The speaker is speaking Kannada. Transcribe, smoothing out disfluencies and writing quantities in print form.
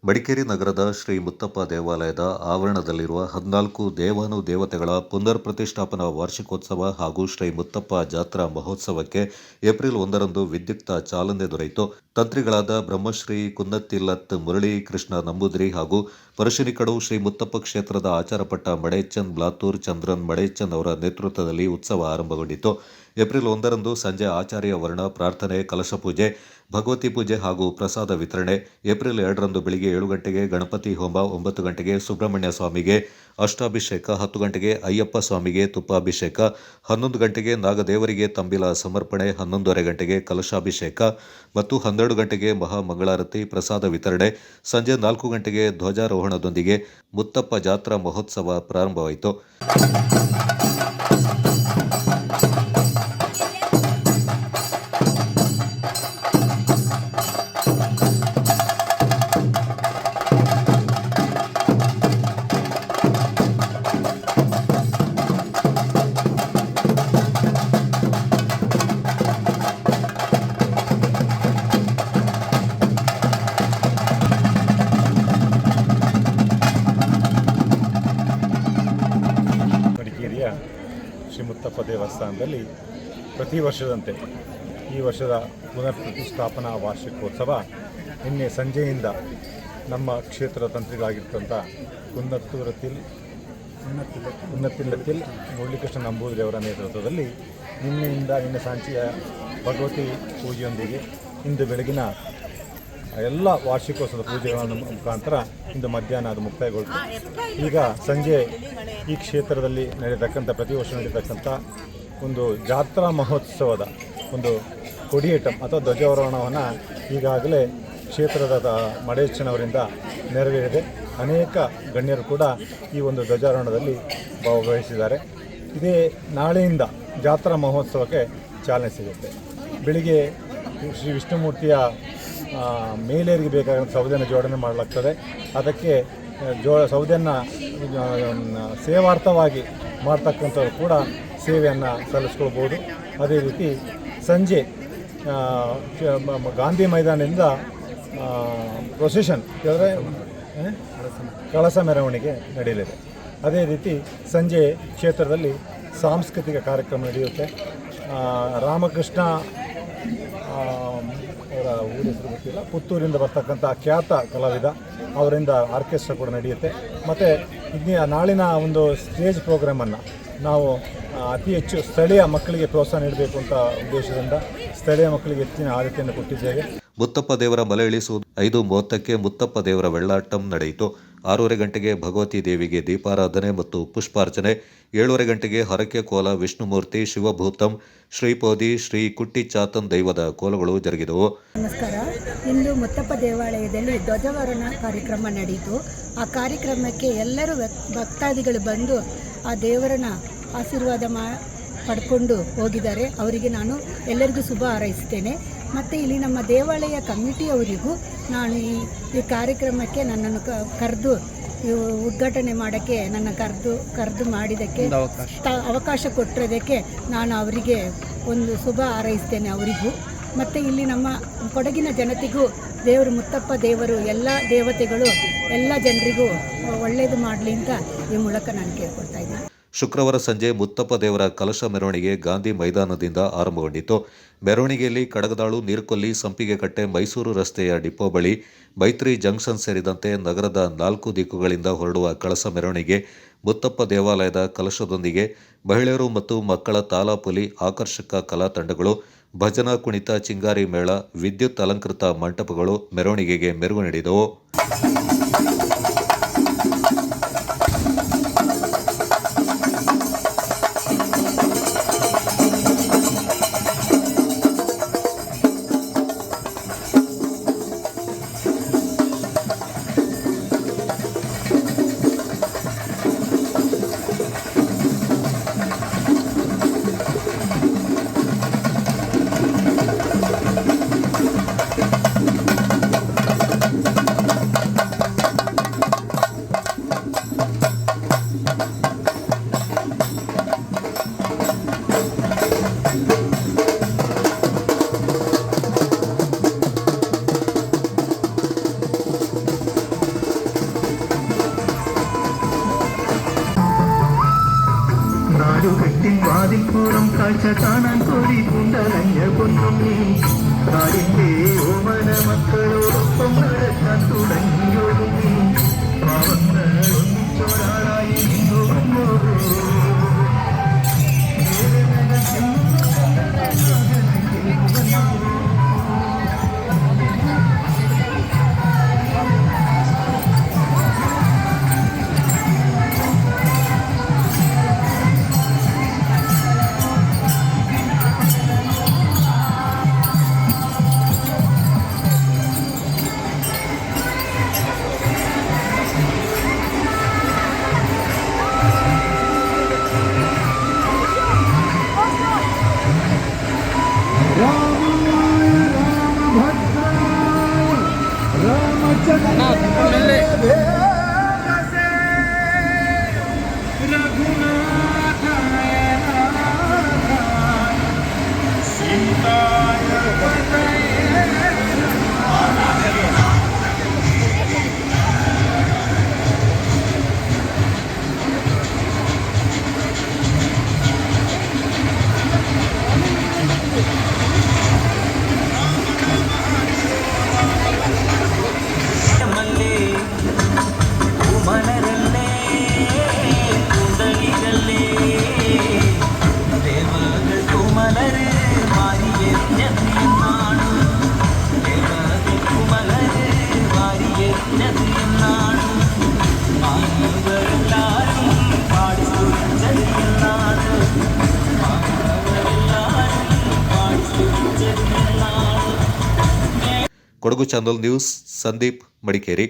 ಮಡಿಕೇರಿ ನಗರದ ಶ್ರೀ ಮುತ್ತಪ್ಪ ದೇವಾಲಯದ ಆವರಣದಲ್ಲಿರುವ 14 ದೇವಾನುದೇವತೆಗಳ ಪುನರ್ ಪ್ರತಿಷ್ಠಾಪನಾ ವಾರ್ಷಿಕೋತ್ಸವ ಹಾಗೂ ಶ್ರೀ ಮುತ್ತಪ್ಪ ಜಾತ್ರಾ ಮಹೋತ್ಸವಕ್ಕೆ ಏಪ್ರಿಲ್ 1ರಂದು ವಿದ್ಯುಕ್ತ ಚಾಲನೆ ದೊರೆಯಿತು. ತಂತ್ರಿಗಳಾದ ಬ್ರಹ್ಮಶ್ರೀ ಕುನ್ನತ್ತಿಲ್ಲತ್ ಮುರಳಿ ಕೃಷ್ಣ ನಂಬೂದಿರಿ ಹಾಗೂ ಪರಶಿನಿಕಡು ಶ್ರೀ ಮುತ್ತಪ್ಪ ಕ್ಷೇತ್ರದ ಆಚಾರಪಟ್ಟ ಮಡೇಚಂದ್ ಬ್ಲಾತೂರ್ ಚಂದ್ರನ್ ಮಡೇಚಂದ್ ಅವರ ನೇತೃತ್ವದಲ್ಲಿ ಉತ್ಸವ ಆರಂಭಗೊಂಡಿತು. ಏಪ್ರಿಲ್ 1ರಂದು ಸಂಜೆ ಆಚಾರ್ಯ ವರ್ಣ ಪ್ರಾರ್ಥನೆ, ಕಲಶ ಪೂಜೆ, ಭಗವತಿ ಪೂಜೆ ಹಾಗೂ ಪ್ರಸಾದ ವಿತರಣೆ. ಏಪ್ರಿಲ್ 2ರಂದು ಬೆಳಿಗ್ಗೆ 7 ಗಂಟೆಗೆ ಗಣಪತಿ ಹೋಮ, 9 ಗಂಟೆಗೆ ಸುಬ್ರಹ್ಮಣ್ಯ ಸ್ವಾಮಿಗೆ ಅಷ್ಟಾಭಿಷೇಕ, 10 ಗಂಟೆಗೆ ಅಯ್ಯಪ್ಪ ಸ್ವಾಮಿಗೆ ತುಪ್ಪಾಭಿಷೇಕ, 11 ಗಂಟೆಗೆ ನಾಗದೇವರಿಗೆ ತಂಬಿಲ ಸಮರ್ಪಣೆ, 11:30 ಗಂಟೆಗೆ ಕಲಶಾಭಿಷೇಕ ಮತ್ತು 12 ಗಂಟೆಗೆ ಮಹಾಮಂಗಳಾರತಿ, ಪ್ರಸಾದ ವಿತರಣೆ. ಸಂಜೆ 4 ಗಂಟೆಗೆ ಧ್ವಜಾರೋಹಣದೊಂದಿಗೆ ಮುತ್ತಪ್ಪ ಜಾತ್ರಾ ಮಹೋತ್ಸವ ಪ್ರಾರಂಭವಾಯಿತು. ಮಡಿಕೇರಿಯ ಶ್ರೀ ಮುತ್ತಪ್ಪ ದೇವಸ್ಥಾನದಲ್ಲಿ ಪ್ರತಿ ವರ್ಷದಂತೆ ಈ ವರ್ಷದ ಪುನರ್ ಪ್ರತಿಷ್ಠಾಪನಾ ವಾರ್ಷಿಕೋತ್ಸವ ನಿನ್ನೆ ಸಂಜೆಯಿಂದ ನಮ್ಮ ಕ್ಷೇತ್ರದ ತಂತ್ರಿಗಳಾಗಿರ್ತಂಥ ಕುನ್ನತ್ತಿಲ್ಲತ್ತಿಲ್ ಮುರಳೀಕೃಷ್ಣ ನಂಬೂದಿರಿ ಅವರ ನೇತೃತ್ವದಲ್ಲಿ ನಿನ್ನೆ ಸಂಜೆಯ ಭಗವತಿ ಪೂಜೆಯೊಂದಿಗೆ ಇಂದು ಬೆಳಗಿನ ಎಲ್ಲ ವಾರ್ಷಿಕೋತ್ಸವದ ಪೂಜೆಗಳ ಮುಖಾಂತರ ಇಂದು ಮಧ್ಯಾಹ್ನ ಅದು ಮುಕ್ತಾಯಗೊಳ್ತು. ಈಗ ಸಂಜೆ ಈ ಕ್ಷೇತ್ರದಲ್ಲಿ ನಡೆಯತಕ್ಕಂಥ ಪ್ರತಿ ವರ್ಷ ನಡೆಯತಕ್ಕಂಥ ಒಂದು ಜಾತ್ರಾ ಮಹೋತ್ಸವದ ಒಂದು ಕೊಡಿಯೇಟಂ ಅಥವಾ ಧ್ವಜಾರೋಹಣವನ್ನು ಈಗಾಗಲೇ ಕ್ಷೇತ್ರದ ಮಡೇಚನವರಿಂದ ನೆರವೇರಿದೆ. ಅನೇಕ ಗಣ್ಯರು ಕೂಡ ಈ ಒಂದು ಧ್ವಜಾರೋಹಣದಲ್ಲಿ ಭಾಗವಹಿಸಿದ್ದಾರೆ. ಇದೇ ನಾಳೆಯಿಂದ ಜಾತ್ರಾ ಮಹೋತ್ಸವಕ್ಕೆ ಚಾಲನೆ ಸಿಗುತ್ತೆ. ಬೆಳಿಗ್ಗೆ ಶ್ರೀ ವಿಷ್ಣುಮೂರ್ತಿಯ ಮೇಲೇರಿಗೆ ಬೇಕಾದ ಸೌದೆಯನ್ನು ಜೋಡಣೆ ಮಾಡಲಾಗ್ತದೆ. ಅದಕ್ಕೆ ಸೌದೆಯನ್ನು ಸೇವಾರ್ಥವಾಗಿ ಮಾಡ್ತಕ್ಕಂಥವ್ರು ಕೂಡ ಸೇವೆಯನ್ನು ಸಲ್ಲಿಸ್ಕೊಳ್ಬೋದು. ಅದೇ ರೀತಿ ಸಂಜೆ ಗಾಂಧಿ ಮೈದಾನದಿಂದ ಪ್ರೊಸೆಷನ್ ಅಂದರೆ ಕಳಸ ಮೆರವಣಿಗೆ ನಡೆಯಲಿದೆ. ಅದೇ ರೀತಿ ಸಂಜೆ ಕ್ಷೇತ್ರದಲ್ಲಿ ಸಾಂಸ್ಕೃತಿಕ ಕಾರ್ಯಕ್ರಮ ನಡೆಯುತ್ತೆ. ರಾಮಕೃಷ್ಣ ಅವರ ಊರ ಹೆಸರು ಗೊತ್ತಿಲ್ಲ, ಪುತ್ತೂರಿಂದ ಬರ್ತಕ್ಕಂಥ ಖ್ಯಾತ ಕಲಾವಿದ ಅವರಿಂದ ಆರ್ಕೆಸ್ಟ್ರಾ ಕೂಡ ನಡೆಯುತ್ತೆ. ಮತ್ತು ನಾಳಿನ ಒಂದು ಸ್ಟೇಜ್ ಪ್ರೋಗ್ರಾಮನ್ನು ನಾವು ಅತಿ ಹೆಚ್ಚು ಸ್ಥಳೀಯ ಮಕ್ಕಳಿಗೆ ಪ್ರೋತ್ಸಾಹ ನೀಡಬೇಕು ಅಂತ ಉದ್ದೇಶದಿಂದ ಸ್ಥಳೀಯ ಮಕ್ಕಳಿಗೆ ಹೆಚ್ಚಿನ ಆದ್ಯತೆಯನ್ನು ಕೊಟ್ಟಿದ್ದೇವೆ. ಮುತ್ತಪ್ಪ ದೇವರ ಮಲೆ ಇಳಿಸುವುದು 5:30ಕ್ಕೆ ಮುತ್ತಪ್ಪ ದೇವರ ವೆಳ್ಳಾಟಂ ನಡೆಯಿತು. 6:30 ಗಂಟೆಗೆ ಭಗವತಿ ದೇವಿಗೆ ದೀಪಾರಾಧನೆ ಮತ್ತು ಪುಷ್ಪಾರ್ಚನೆ. 7:30 ಗಂಟೆಗೆ ಹರಕೆ ಕೋಲ, ವಿಷ್ಣುಮೂರ್ತಿ, ಶಿವಭೂತಂ, ಶ್ರೀಪೋದಿ, ಶ್ರೀ ಕುಟ್ಟಿ ಚಾತನ್ ದೈವದ ಕೋಲಗಳು ಜರುಗಿದವು. ನಮಸ್ಕಾರ. ಇಂದು ಮುತ್ತಪ್ಪ ದೇವಾಲಯದಲ್ಲಿ ಧ್ವಜಾರೋಹಣ ಕಾರ್ಯಕ್ರಮ ನಡೆಯಿತು. ಆ ಕಾರ್ಯಕ್ರಮಕ್ಕೆ ಎಲ್ಲರೂ ಭಕ್ತಾದಿಗಳು ಬಂದು ಆ ದೇವರನ್ನ ಆಶೀರ್ವಾದ ಪಡ್ಕೊಂಡು ಹೋಗಿದ್ದಾರೆ. ಅವರಿಗೆ ನಾನು ಎಲ್ಲರಿಗೂ ಶುಭ ಹಾರೈಸ್ತೇನೆ. ಮತ್ತು ಇಲ್ಲಿ ನಮ್ಮ ದೇವಾಲಯ ಕಮಿಟಿಯವರಿಗೂ ನಾನು ಈ ಕಾರ್ಯಕ್ರಮಕ್ಕೆ ನನ್ನನ್ನು ಕರೆದು ಉದ್ಘಾಟನೆ ಮಾಡೋಕ್ಕೆ ಕರೆದು ಮಾಡಿದ್ದಕ್ಕೆ ಅವಕಾಶ ಕೊಟ್ಟಿರೋದಕ್ಕೆ ನಾನು ಅವರಿಗೆ ಒಂದು ಶುಭ ಹಾರೈಸ್ತೇನೆ ಅವರಿಗೂ. ಮತ್ತು ಇಲ್ಲಿ ನಮ್ಮ ಕೊಡಗಿನ ಜನತೆಗೂ ದೇವರು ಮುತ್ತಪ್ಪ ದೇವರು ಎಲ್ಲ ದೇವತೆಗಳು ಎಲ್ಲ ಜನರಿಗೂ ಒಳ್ಳೆಯದು ಮಾಡಲಿ ಅಂತ ಈ ಮೂಲಕ ನಾನು ಕೇಳ್ಕೊಳ್ತಾ ಇದ್ದೀನಿ. ಶುಕ್ರವಾರ ಸಂಜೆ ಮುತ್ತಪ್ಪ ದೇವರ ಕಲಶ ಮೆರವಣಿಗೆ ಗಾಂಧಿ ಮೈದಾನದಿಂದ ಆರಂಭಗೊಂಡಿತು. ಮೆರವಣಿಗೆಯಲ್ಲಿ ಕಡಗದಾಳು, ನೀರ್ಕೊಲ್ಲಿ, ಸಂಪಿಗೆಕಟ್ಟೆ, ಮೈಸೂರು ರಸ್ತೆಯ ಡಿಪೋ ಬಳಿ, ಮೈತ್ರಿ ಜಂಕ್ಷನ್ ಸೇರಿದಂತೆ ನಗರದ 4 ದಿಕ್ಕುಗಳಿಂದ ಹೊರಡುವ ಕಳಸ ಮೆರವಣಿಗೆ ಮುತ್ತಪ್ಪ ದೇವಾಲಯದ ಕಲಶದೊಂದಿಗೆ ಮಹಿಳೆಯರು ಮತ್ತು ಮಕ್ಕಳ ತಾಲಾಪುಲಿ, ಆಕರ್ಷಕ ಕಲಾ ತಂಡಗಳು, ಭಜನಾ ಕುಣಿತ, ಚಿಂಗಾರಿ ಮೇಳ, ವಿದ್ಯುತ್ ಅಲಂಕೃತ ಮಂಟಪಗಳು ಮೆರವಣಿಗೆಗೆ ಮೆರುಗು ನೀಡಿದವು. പൂരം കാഴ്ച കാണാൻ കോരി കുണ്ടലഞ്ഞ പൊന്നുണ്ണി കാടിന്റെ ഓമന മക്കളോടൊപ്പം നടക്കാൻ തുടങ്ങിയൊരുങ്ങി പാവങ്ങൾ ഒന്നിച്ചൊരാളായി നിന്നു വന്നു ಕೊಡಗು ಚಾನಲ್ ನ್ಯೂಸ್ ಸಂದೀಪ್ ಮಡಿಕೇರಿ.